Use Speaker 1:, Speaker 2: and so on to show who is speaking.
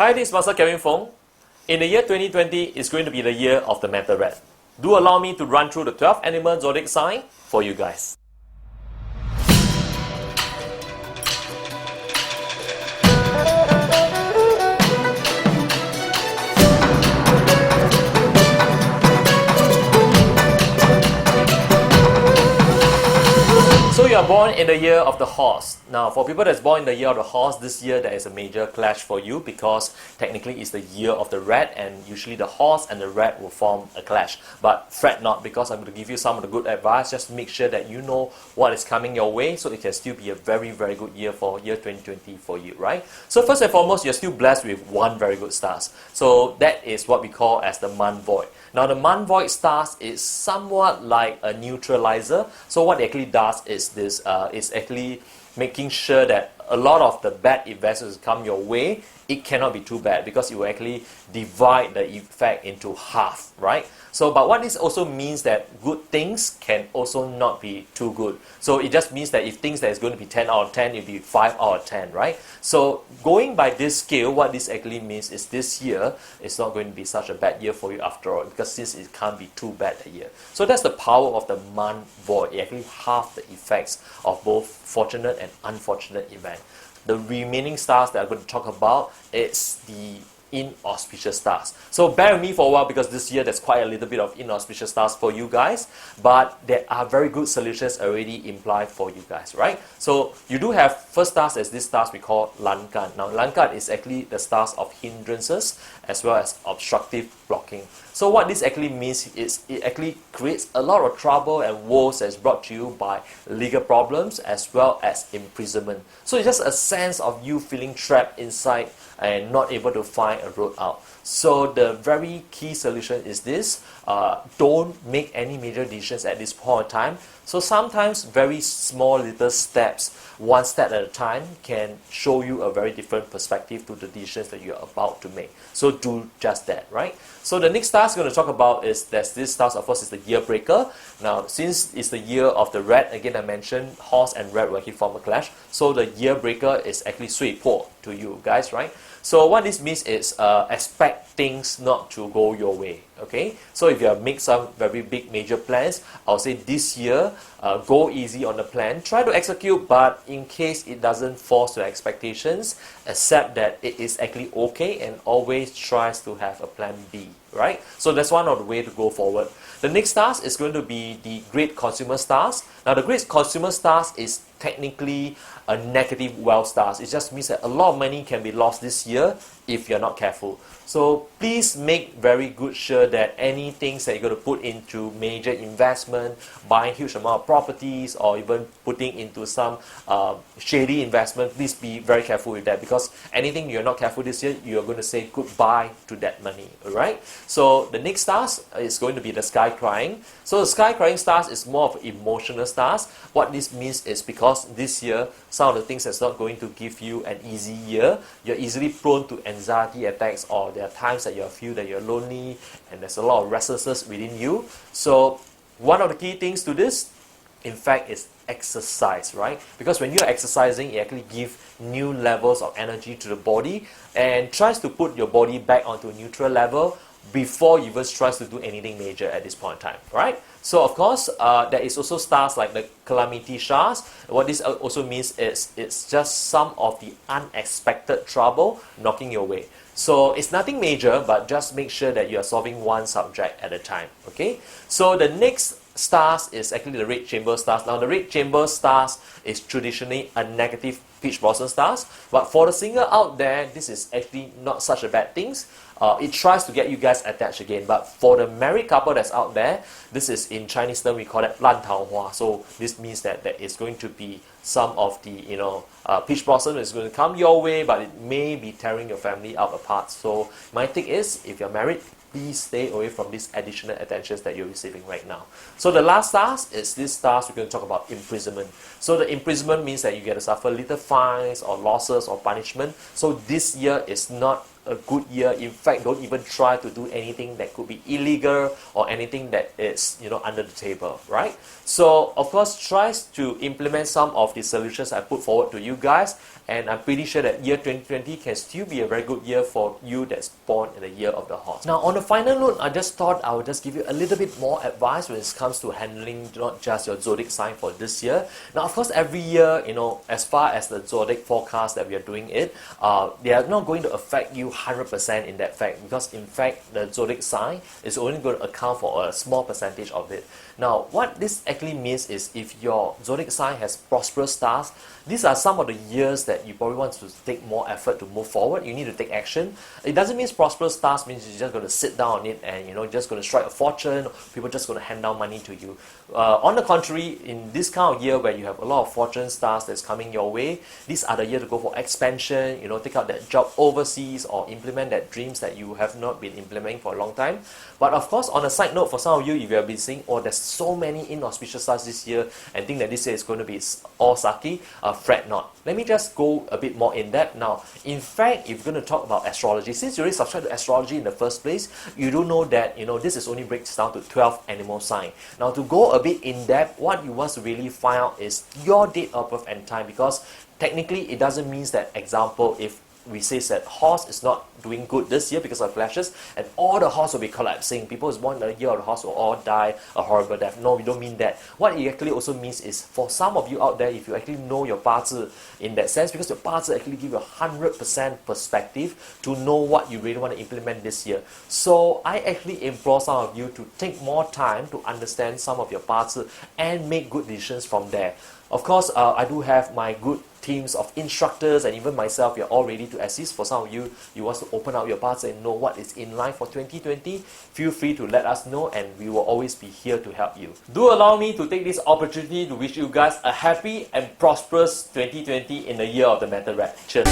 Speaker 1: Hi, this is Master Kevin Foong. In the year 2020, it's going to be the year of the Metal Rat. Do allow me to run through the 12 animal zodiac sign for you guys. So you are born in the year of the horse. Now, for people that's born in the year of the horse, this year there is a major clash for you because technically it's the year of the rat, and usually the horse and the rat will form a clash. But fret not, because I'm going to give you some of the good advice. Just make sure that you know what is coming your way, so it can still be a very, very good year for year 2020 for you, right? So first and foremost, you're still blessed with one very good stars. So that is what we call as the month void. Now the month void stars is somewhat like a neutralizer. So what it actually does is this, is actually making sure that a lot of the bad events that come your way, it cannot be too bad, because it will actually divide the effect into half, right? So, but what this also means that good things can also not be too good. So it just means that if things that is going to be 10 out of 10, it'll be 5 out of 10, right? So going by this scale, what this actually means is this year is not going to be such a bad year for you after all, because since it can't be too bad a year. So that's the power of the month void. It actually halves the effects of both fortunate and unfortunate event. The remaining stars that I'm going to talk about is the inauspicious stars. So bear with me for a while, because this year there's quite a little bit of inauspicious stars for you guys, but there are very good solutions already implied for you guys, right? So you do have first stars as these stars we call Lankan. Now Lankan is actually the stars of hindrances as well as obstructive blocking. So what this actually means is it actually creates a lot of trouble and woes that's brought to you by legal problems as well as imprisonment. So it's just a sense of you feeling trapped inside and not able to find a road out. So the very key solution is this: don't make any major decisions at this point in time. So sometimes very small little steps, one step at a time, can show you a very different perspective to the decisions that you're about to make. So do just that, right? So the next task I'm going to talk about is there's this task, of course, is the year breaker. Now, since it's the year of the rat, again I mentioned horse and rat will actually form a clash. So the year breaker is actually sui po to you guys, right? So what this means is expect things not to go your way, okay? So if you have made some very big major plans, I'll say this year, go easy on the plan. Try to execute, but in case it doesn't fall to expectations, accept that it is actually okay, and always tries to have a plan B, right? So that's one of the way to go forward. The next stars is going to be the great consumer stars. Now the great consumer stars is technically a negative wealth stars. It just means that a lot of money can be lost this year if you're not careful. So please make very good sure that any things that you're going to put into major investment, buying huge amount of properties, or even putting into some shady investment, please be very careful with that, because anything you're not careful this year, you're going to say goodbye to that money, alright? So the next stars is going to be the sky crying. So the sky crying stars is more of emotional stars. What this means is because this year, some of the things that's not going to give you an easy year, you're easily prone to anxiety attacks, or there are times that you feel that you're lonely and there's a lot of restlessness within you. So one of the key things to this, in fact, is exercise, right? Because when you're exercising, it actually gives new levels of energy to the body and tries to put your body back onto a neutral level before you even tries to do anything major at this point in time, right? So of course, there is also stars like the calamity stars. What this also means is it's just some of the unexpected trouble knocking your way. So it's nothing major, but just make sure that you are solving one subject at a time, okay? So the next stars is actually the red chamber stars. Now the red chamber stars is traditionally a negative peach blossom stars, but for the singer out there, this is actually not such a bad thing. It tries to get you guys attached again, but for the married couple that's out there, this is, in Chinese term we call it 烂桃花. So this means that there is going to be some of the peach blossom is going to come your way, but it may be tearing your family out apart. So my take is, if you're married, please stay away from these additional attentions that you're receiving right now. So the last stars is these stars we're going to talk about imprisonment. So the imprisonment means that you get to suffer little fines or losses or punishment. So this year is not a good year. In fact, don't even try to do anything that could be illegal or anything that is under the table, right? So of course, try to implement some of the solutions I put forward to you guys, and I'm pretty sure that year 2020 can still be a very good year for you that's born in the year of the horse. Now, on a final note, I just thought I would just give you a little bit more advice when it comes to handling not just your zodiac sign for this year. Now, of course, every year, as far as the zodiac forecast that we are doing it, they are not going to affect you 100% in that fact, because in fact, the zodiac sign is only going to account for a small percentage of it. Now, what this actually means is if your zodiac sign has prosperous stars, these are some of the years that you probably want to take more effort to move forward. You need to take action. It doesn't mean prosperous stars means you're just going to sit down on it and just going to strike a fortune. People just going to hand down money to you. On the contrary, in this kind of year where you have a lot of fortune stars that's coming your way, these are the year to go for expansion. Take out that job overseas or implement that dreams that you have not been implementing for a long time. But of course, on a side note, for some of you, if you have been saying, oh, there's so many inauspicious stars this year and think that this year is going to be all sucky, fret not. Let me just go a bit more in depth now. In fact, if you're going to talk about astrology, since you already subscribe to astrology in the first place, you do know that this is only breaks down to 12 animal sign. Now, to go a bit in depth, what you want to really find out is your date of birth and time, because technically it doesn't mean that, example, if we say that horse is not doing good this year because of clashes and all the horse will be collapsing, people who's born in the year of the horse will all die a horrible death. No, we don't mean that. What it actually also means is, for some of you out there, if you actually know your 八字 in that sense, because your 八字 actually give you 100% perspective to know what you really want to implement this year. So I actually implore some of you to take more time to understand some of your 八字 and make good decisions from there. Of course, I do have my good teams of instructors, and even myself, we are all ready to assist. For some of you, you want to open up your parts and know what is in line for 2020, feel free to let us know, and we will always be here to help you. Do allow me to take this opportunity to wish you guys a happy and prosperous 2020 in the year of the metal rat. Cheers!